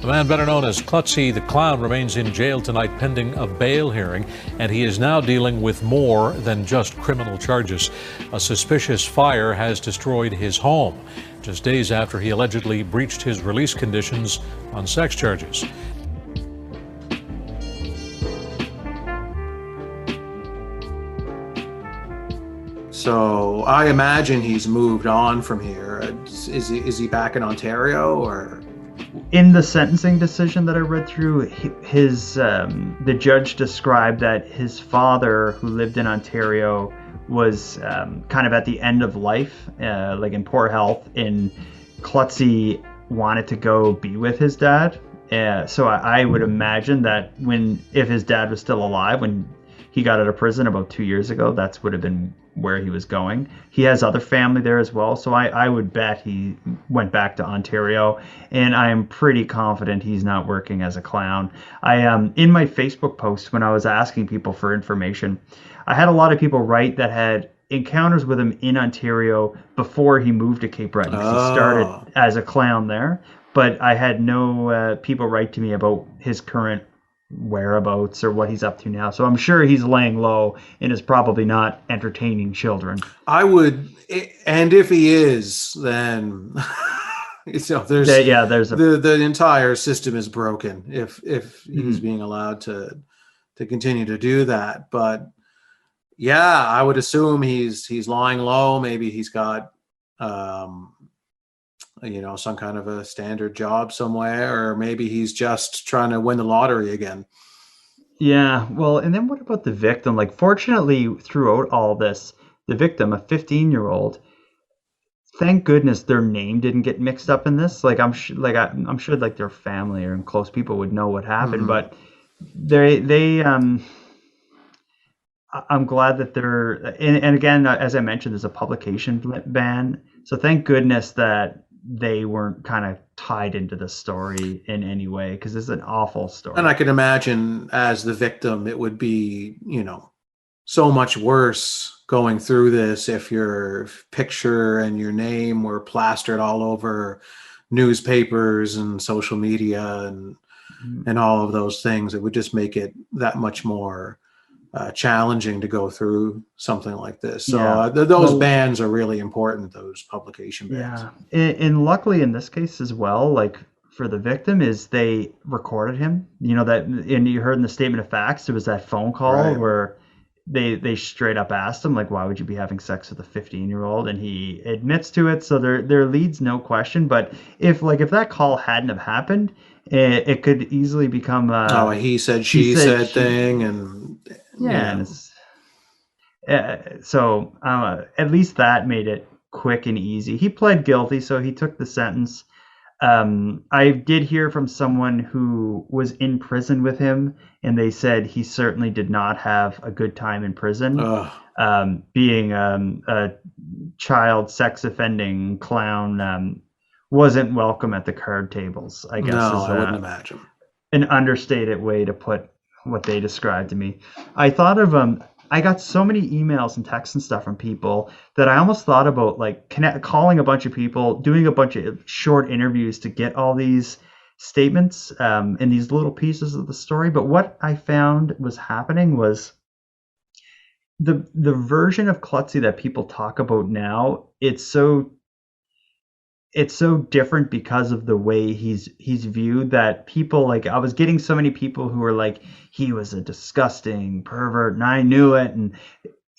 The man better known as Klutzy the Clown remains in jail tonight pending a bail hearing, and he is now dealing with more than just criminal charges. A suspicious fire has destroyed his home just days after he allegedly breached his release conditions on sex charges. So I imagine he's moved on from here. Is he back in Ontario, or? In the sentencing decision that I read through, the judge described that his father, who lived in Ontario, was kind of at the end of life, like in poor health, and Klutzy wanted to go be with his dad. So I would imagine that if his dad was still alive when he got out of prison about 2 years ago, that would have been where he was going. He has other family there as well, so I would bet he went back to Ontario, and I am pretty confident he's not working as a clown. In my Facebook post when I was asking people for information, I had a lot of people write that had encounters with him in Ontario before he moved to Cape Breton. He started as a clown there, but I had no people write to me about his current whereabouts or what he's up to now. So I'm sure he's laying low and is probably not entertaining children. I would, and if he is, then there's the entire system is broken if he's being allowed to continue to do that. But yeah, I would assume he's lying low. Maybe he's got some kind of a standard job somewhere, or maybe he's just trying to win the lottery again. Yeah, well, and then what about the victim? Like, fortunately, throughout all this, the victim, a 15-year-old, thank goodness their name didn't get mixed up in this. Like, I'm sure like their family or close people would know what happened, but I'm glad that they're, and again, as I mentioned, there's a publication ban. So thank goodness that they weren't kind of tied into the story in any way, because it's an awful story. And I can imagine as the victim, it would be, so much worse going through this if your picture and your name were plastered all over newspapers and social media and all of those things. It would just make it that much more challenging to go through something like this. So those bans are really important, those publication bans. Yeah. And luckily in this case as well, like for the victim, is they recorded him, that, and you heard in the statement of facts, there was that phone call where they straight up asked him, like, why would you be having sex with a 15-year-old? And he admits to it. So there leads no question. But if that call hadn't have happened, it could easily become a he said, she said thing. And so at least that made it quick and easy. He pled guilty, so he took the sentence. I did hear from someone who was in prison with him, and they said he certainly did not have a good time in prison. Being a child sex offending clown wasn't welcome at the card tables, I guess. No, I wouldn't imagine. An understated way to put what they described to me. I thought of I got so many emails and texts and stuff from people that I almost thought about calling a bunch of people, doing a bunch of short interviews to get all these statements and these little pieces of the story. But what I found was happening was the version of Klutzy that people talk about now, it's so different because of the way he's viewed, that people, like, I was getting so many people who were like, he was a disgusting pervert and I knew it. And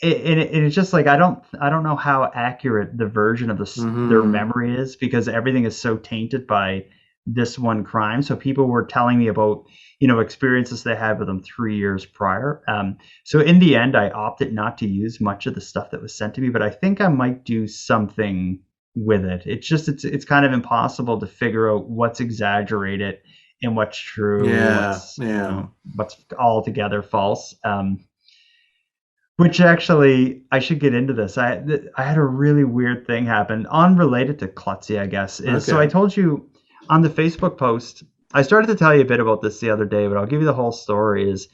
it's just like, I don't know how accurate the version of their memory is, because everything is so tainted by this one crime. So people were telling me about, experiences they had with him 3 years prior. So in the end, I opted not to use much of the stuff that was sent to me, but I think I might do something with it. It's just it's kind of impossible to figure out what's exaggerated and what's true, what's altogether false. Which actually, I should get into this. I had a really weird thing happen, unrelated to Klutzy, I guess. So I told you on the Facebook post, I started to tell you a bit about this the other day, but I'll give you the whole story. Is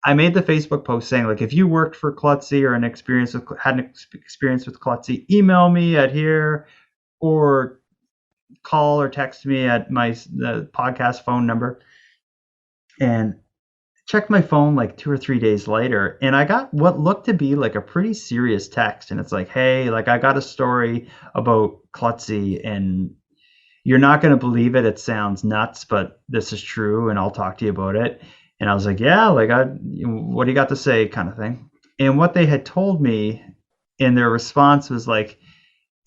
I made the Facebook post saying, like, if you worked for Klutzy or had an experience with Klutzy, email me at here, or call or text me at the podcast phone number. And checked my phone like 2 or 3 days later, and I got what looked to be like a pretty serious text. And it's like, hey, like, I got a story about Klutzy, and you're not going to believe it. It sounds nuts, but this is true, and I'll talk to you about it. And I was like, yeah, like, what do you got to say, kind of thing. And what they had told me in their response was like,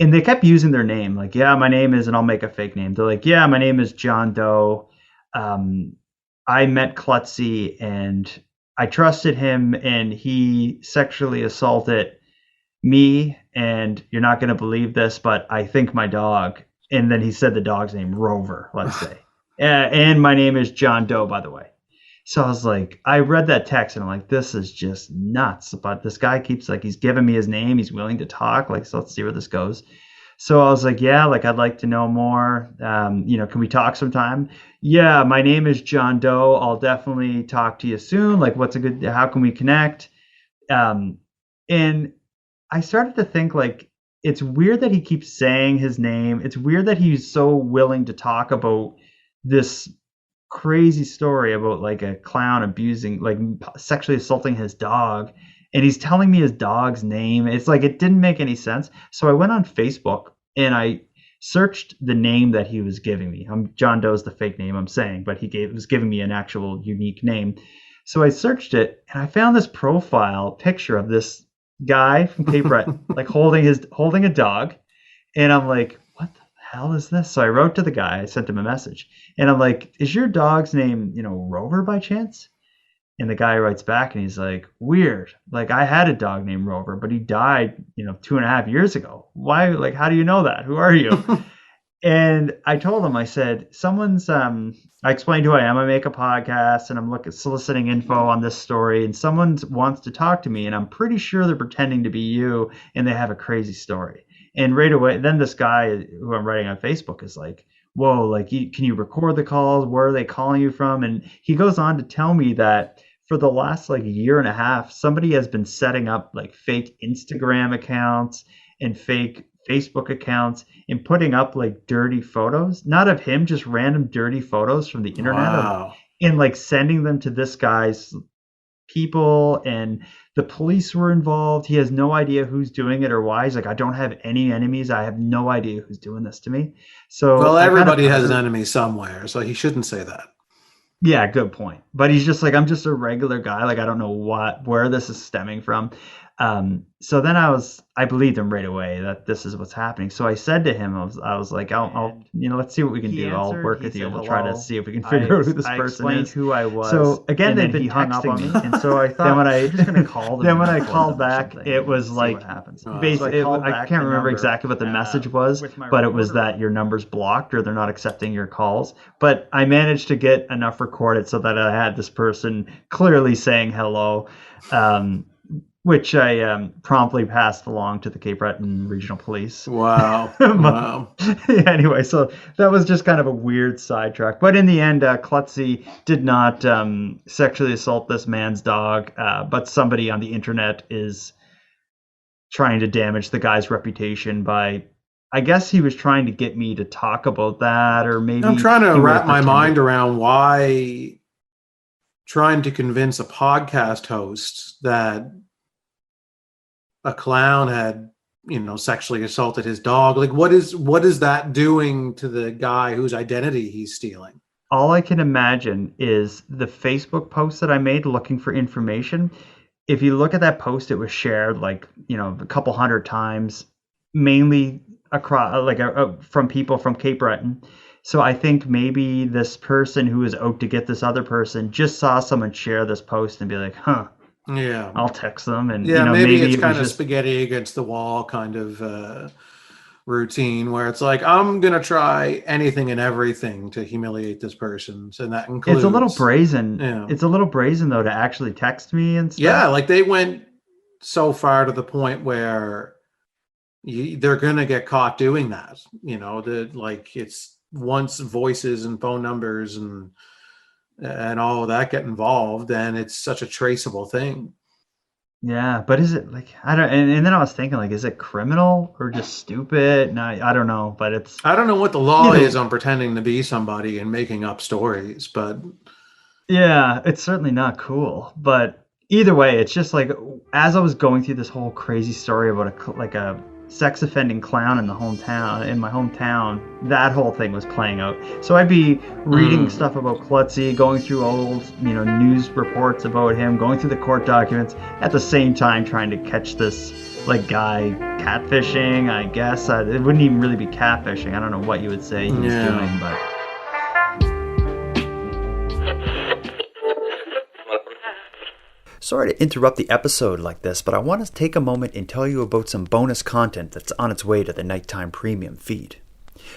and they kept using their name, like, yeah, my name is, and I'll make a fake name. They're like, yeah, my name is John Doe. I met Klutzy and I trusted him, and he sexually assaulted me, and you're not going to believe this, but I think my dog. And then he said the dog's name, Rover, let's say. And my name is John Doe, by the way. So I was like, I read that text and I'm like, this is just nuts. But this guy keeps, like, he's giving me his name. He's willing to talk. Like, so let's see where this goes. So I was like, yeah, like, I'd like to know more. Can we talk sometime? Yeah, my name is John Doe. I'll definitely talk to you soon. Like, how can we connect? And I started to think, like, it's weird that he keeps saying his name. It's weird that he's so willing to talk about this crazy story about, like, a clown abusing, like, sexually assaulting his dog, and he's telling me his dog's name. It's like, it didn't make any sense. So I went on Facebook and I searched the name that he was giving me. John Doe's the fake name I'm saying, but was giving me an actual unique name. So I searched it and I found this profile picture of this guy from Cape Breton, like, holding a dog, and I'm like, what the hell is this? So I wrote to the guy, I sent him a message, and I'm like, is your dog's name, Rover by chance? And the guy writes back and he's like, weird. Like, I had a dog named Rover, but he died, 2.5 years ago. Why? Like, how do you know that? Who are you? And I told him, I said, I explained who I am. I make a podcast and I'm soliciting info on this story, and someone wants to talk to me, and I'm pretty sure they're pretending to be you and they have a crazy story. And right away, then this guy who I'm writing on Facebook is like, whoa, like, can you record the calls? Where are they calling you from? And he goes on to tell me that for the last, like, year and a half, somebody has been setting up, like, fake Instagram accounts and fake Facebook accounts and putting up like dirty photos, not of him, just random dirty photos from the internet and like sending them to this guy's people, and the police were involved. He has no idea who's doing it or why. He's like, I don't have any enemies. I have no idea who's doing this to me. So well, everybody has an enemy somewhere, so he shouldn't say that. Yeah, good point. But he's just like, I'm just a regular guy. Like, I don't know where this is stemming from. So then I believed him right away that this is what's happening. So I said to him, I was like, I'll let's see what we can do. I'll work with you. We'll try to see if we can figure out who this person is. Who I was. So again, they've been texting me, and so I thought, I'm just gonna call them. Then when I called back, it was like, basically, I can't remember exactly what the message was, but it was that your number's blocked or they're not accepting your calls. But I managed to get enough recorded so that I had this person clearly saying hello. Which I promptly passed along to the Cape Breton Regional Police. Wow. Wow. Anyway, so that was just kind of a weird sidetrack. But in the end, Klutzy did not sexually assault this man's dog, but somebody on the internet is trying to damage the guy's reputation by, I guess he was trying to get me to talk about that, or maybe... I'm trying to wrap my mind around why trying to convince a podcast host that a clown had, sexually assaulted his dog. Like, what is that doing to the guy whose identity he's stealing? All I can imagine is the Facebook post that I made looking for information. If you look at that post, it was shared like, a couple hundred times, mainly across from people from Cape Breton. So I think maybe this person who was out to get this other person just saw someone share this post and be like, huh. Yeah, I'll text them, and maybe it's kind of spaghetti against the wall kind of routine where it's like, I'm gonna try anything and everything to humiliate this person, and that includes. It's a little brazen. Yeah. It's a little brazen though to actually text me and stuff. Yeah, like they went so far to the point where they're gonna get caught doing that. It's once voices and phone numbers and all of that get involved, and it's such a traceable thing. Yeah, but is it like, I don't, and then I was thinking, like, is it criminal or just stupid? No, I don't know, but I don't know what the law is on pretending to be somebody and making up stories, but yeah, it's certainly not cool. But either way, it's just like, as I was going through this whole crazy story about a sex offending clown in my hometown, that whole thing was playing out. So I'd be reading stuff about Klutzy, going through old news reports about him, going through the court documents, at the same time trying to catch this guy catfishing, I guess. It wouldn't even really be catfishing. I don't know what you would say he was doing, but Sorry to interrupt the episode like this, but I want to take a moment and tell you about some bonus content that's on its way to the Nighttime Premium feed.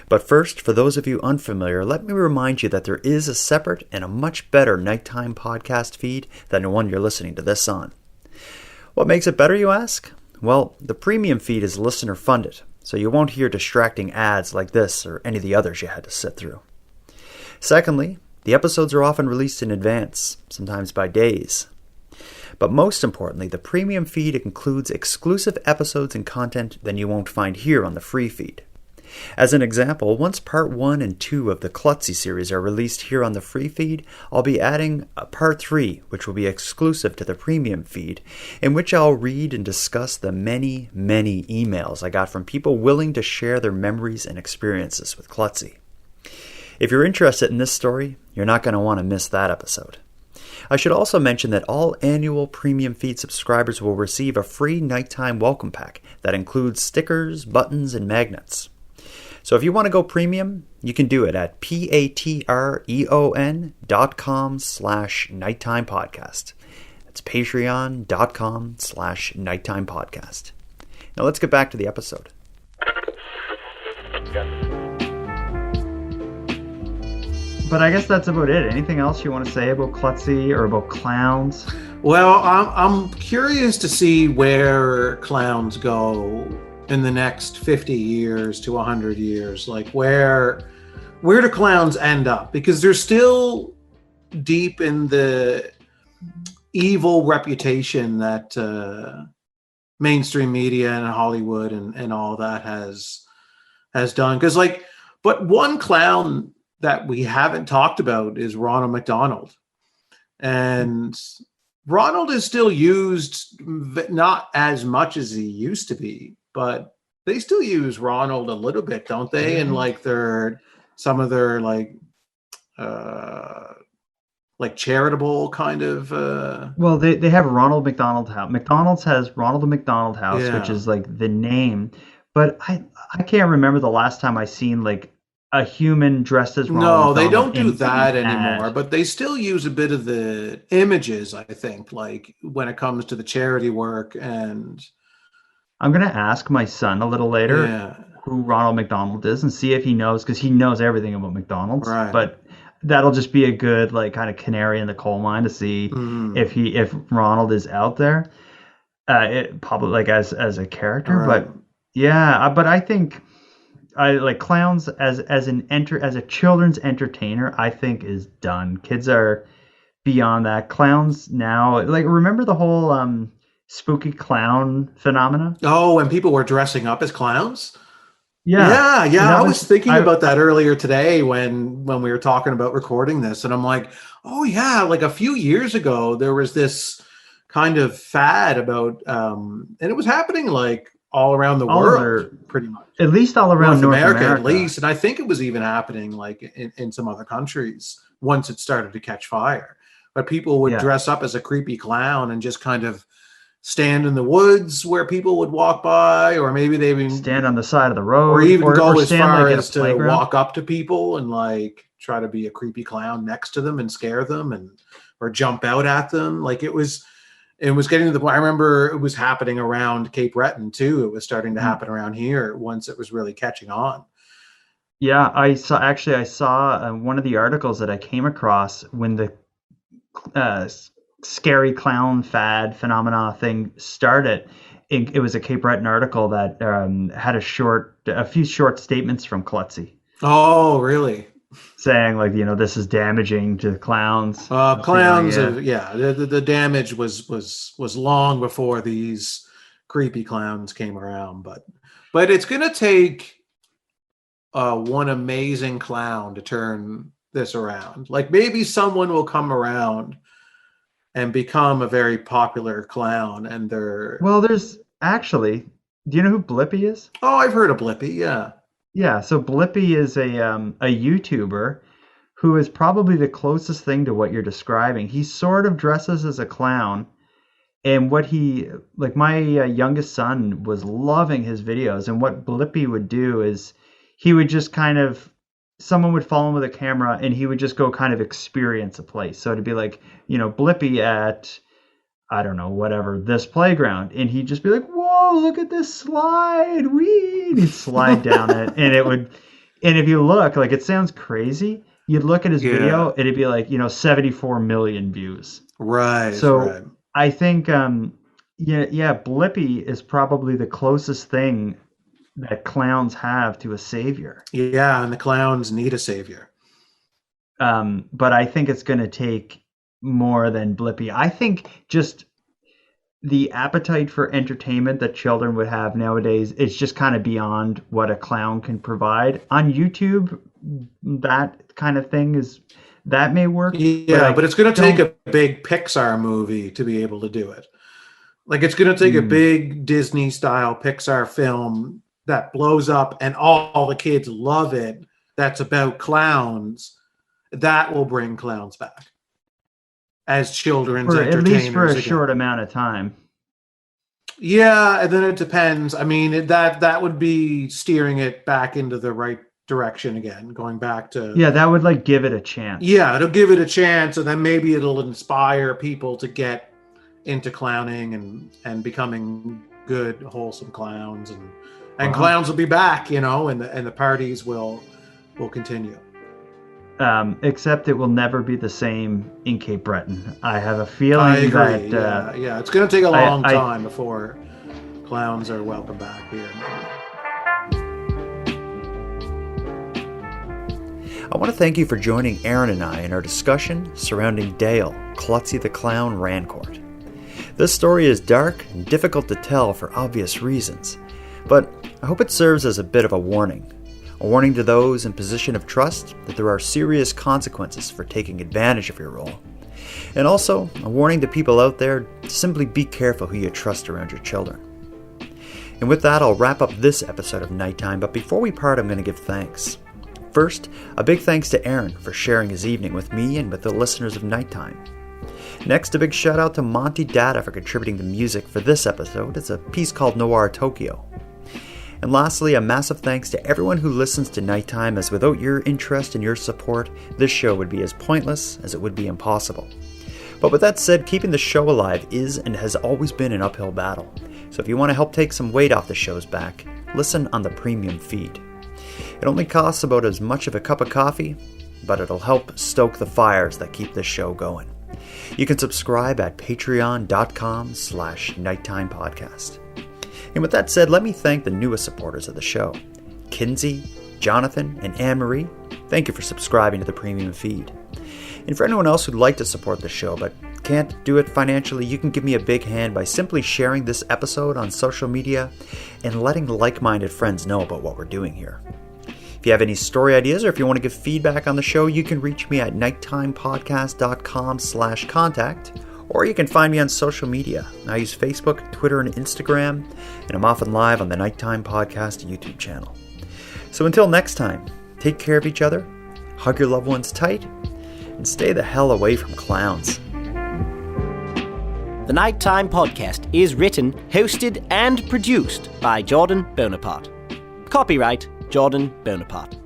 But first, for those of you unfamiliar, let me remind you that there is a separate and a much better Nighttime podcast feed than the one you're listening to this on. What makes it better, you ask? Well, the Premium feed is listener funded, so you won't hear distracting ads like this or any of the others you had to sit through. Secondly, the episodes are often released in advance, sometimes by days. But most importantly, the Premium feed includes exclusive episodes and content that you won't find here on the free feed. As an example, once Part 1 and 2 of the Klutzy series are released here on the free feed, I'll be adding a Part 3, which will be exclusive to the Premium feed, in which I'll read and discuss the many, many emails I got from people willing to share their memories and experiences with Klutzy. If you're interested in this story, you're not going to want to miss that episode. I should also mention that all annual Premium feed subscribers will receive a free nighttime welcome pack that includes stickers, buttons, and magnets. So if you want to go premium, you can do it at patreon.com/nighttimepodcast. That's patreon.com/nighttimepodcast. Now let's get back to the episode. But I guess that's about it. Anything else you want to say about Klutzy or about clowns? Well, I'm curious to see where clowns go in the next 50 years to 100 years. Like, where do clowns end up? Because they're still deep in the evil reputation that mainstream media and Hollywood and all that has done. Because but one clown that we haven't talked about is Ronald McDonald, and Ronald is still used, not as much as he used to be, but they still use Ronald a little bit, don't they? And some of their charitable kind of well, they have Ronald McDonald House. McDonald's has Ronald the McDonald House, Yeah. which is the name, but I can't remember the last time I seen a human dressed as Ronald No, they McDonald don't do in that an anymore, ad. but they still use a bit of the images, I think, when it comes to the charity work. And I'm gonna ask my son a little later yeah, who Ronald McDonald is and see if he knows, because he knows everything about McDonald's. Right. But that'll just be a good kind of canary in the coal mine to see if Ronald is out there, it probably as a character. Right. But yeah, but I think I like clowns as a children's entertainer. I think is done. Kids are beyond that. Clowns now, remember the whole spooky clown phenomena? Oh, when people were dressing up as clowns? Yeah. Yeah. I was thinking I- about that earlier today when we were talking about recording this, and I'm like, oh yeah, a few years ago there was this kind of fad about and it was happening all around the All world, over- pretty much. At least all around North America, at least, and I think it was even happening in some other countries once it started to catch fire. But people would dress up as a creepy clown and just kind of stand in the woods where people would walk by, or maybe they would stand on the side of the road, or even go as stand far at a as to playground. walk up to people and try to be a creepy clown next to them and scare them or jump out at them. It was getting to the point. I remember it was happening around Cape Breton too. It was starting to happen around here once it was really catching on. Yeah, I saw one of the articles that I came across when the scary clown fad phenomena thing started. It was a Cape Breton article that had a few short statements from Klutzy Oh, really? saying this is damaging to clowns. Clowns, Yeah. the damage was long before these creepy clowns came around, but it's gonna take one amazing clown to turn this around. Maybe someone will come around and become a very popular clown, and Well, there's actually. Do you know who Blippi is? Oh, I've heard of Blippi. Yeah. Yeah, so Blippi is a YouTuber who is probably the closest thing to what you're describing. He sort of dresses as a clown, and what my youngest son was loving his videos, and what Blippi would do is he would just someone would follow him with a camera, and he would just go kind of experience a place. So it'd be Blippi at, I don't know, whatever, this playground. And he'd just be like, whoa, look at this slide. Whee! And he'd slide down it. And if you look, it sounds crazy. You'd look at his video, it'd be 74 million views. Right. So right. I think, Blippi is probably the closest thing that clowns have to a savior. Yeah, and the clowns need a savior. But I think it's going to take more than Blippi. I think just the appetite for entertainment that children would have nowadays is just kind of beyond what a clown can provide. On YouTube, that kind of thing that may work. Yeah, but it's going to take a big Pixar movie to be able to do it. It's going to take a big Disney-style Pixar film that blows up and all the kids love it, that's about clowns. That will bring clowns back as children's entertainers. At least for a again. short amount of time. Yeah, and then it depends. I mean, that would be steering it back into the right direction again, going back to... Yeah, that would give it a chance. Yeah, it'll give it a chance, and then maybe it'll inspire people to get into clowning and becoming good, wholesome clowns, and clowns will be back, and the parties will continue. Except it will never be the same in Cape Breton. I have a feeling I agree. that yeah, it's going to take a long time before clowns are welcome back here. I want to thank you for joining Aaron and I in our discussion surrounding Dale, Klutzy the Clown Rancourt. This story is dark and difficult to tell for obvious reasons, but I hope it serves as a bit of a warning to those in position of trust that there are serious consequences for taking advantage of your role, and also a warning to people out there to simply be careful who you trust around your children. And with that, I'll wrap up this episode of Nighttime, but before we part, I'm going to give thanks. First, a big thanks to Aaron for sharing his evening with me and with the listeners of Nighttime. Next, a big shout out to Monty Datta for contributing the music for this episode. It's a piece called Noir, Toyko. And lastly, a massive thanks to everyone who listens to Nighttime, as without your interest and your support, this show would be as pointless as it would be impossible. But with that said, keeping the show alive is and has always been an uphill battle. So if you want to help take some weight off the show's back, listen on the premium feed. It only costs about as much of a cup of coffee, but it'll help stoke the fires that keep this show going. You can subscribe at patreon.com/nighttimepodcast. And with that said, let me thank the newest supporters of the show. Kinsey, Jonathan, and Anne-Marie, thank you for subscribing to the premium feed. And for anyone else who'd like to support the show but can't do it financially, you can give me a big hand by simply sharing this episode on social media and letting like-minded friends know about what we're doing here. If you have any story ideas or if you want to give feedback on the show, you can reach me at nighttimepodcast.com/contact, or you can find me on social media. I use Facebook, Twitter, and Instagram, and I'm often live on the Nighttime Podcast YouTube channel. So until next time, take care of each other, hug your loved ones tight, and stay the hell away from clowns. The Nighttime Podcast is written, hosted, and produced by Jordan Bonaparte. Copyright Jordan Bonaparte.